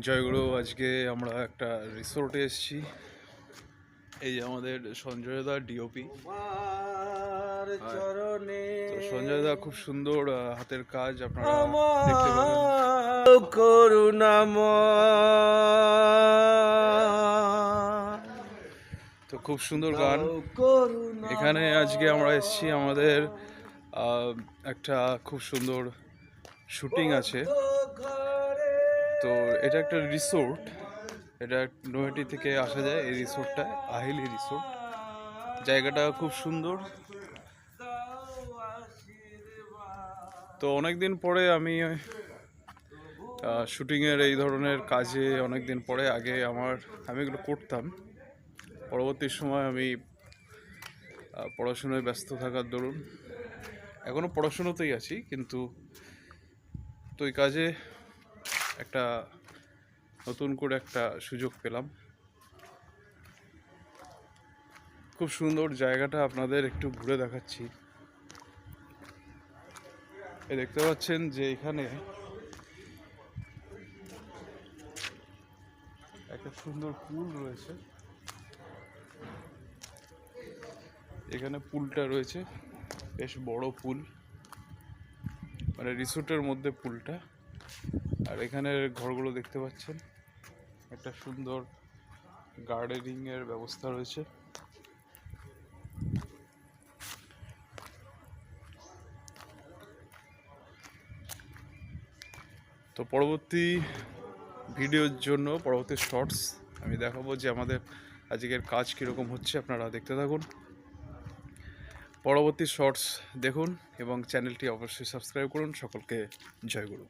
জয়গুরু। আজকে আমরা একটা রিসোর্টে এসেছি। এই যে আমাদের সঞ্জয় দা ডিওপি। তো সঞ্জয় দা খুব সুন্দর হাতের কাজ আপনারা দেখতে পাবেন। তো খুব সুন্দর গান। এখানে আজকে আমরা এসেছি, আমাদের একটা খুব সুন্দর শুটিং আছে। তো এটা একটা রিসোর্ট, এটা নৈহাটি থেকে আসা যায়। এই রিসোর্টটা আহিলি রিসোর্ট। জায়গাটা খুব সুন্দর। তো অনেকদিন পরে আমি শুটিংয়ের এই ধরনের কাজে অনেকদিন পরে, আগে আমি এগুলো করতাম। পরবর্তী সময় আমি পড়াশোনায় ব্যস্ত থাকার দরুন এখনও পড়াশুনোতেই আছি, কিন্তু তো এই কাজে একটা নতুন করে একটা সুযোগ পেলাম। খুব সুন্দর জায়গাটা, আপনাদের একটু ঘুরে দেখাচ্ছি। দেখতে পাচ্ছেন যে এখানে একটা সুন্দর পুল রয়েছে। এখানে পুলটা রয়েছে, বেশ বড় পুল, মানে রিসোর্টের মধ্যে পুলটা। আর এখানের ঘরগুলো দেখতে পাচ্ছেন, একটা সুন্দর গার্ডেনিং এর ব্যবস্থা রয়েছে। তো পরবর্তী ভিডিওর জন্য, পরবর্তী শর্টস আমি দেখাবো যে আমাদের আজকের কাজ কীরকম হচ্ছে। আপনারা দেখতে থাকুন, পরবর্তী শর্টস দেখুন এবং চ্যানেলটি অবশ্যই সাবস্ক্রাইব করুন। সকলকে জয় গুরু।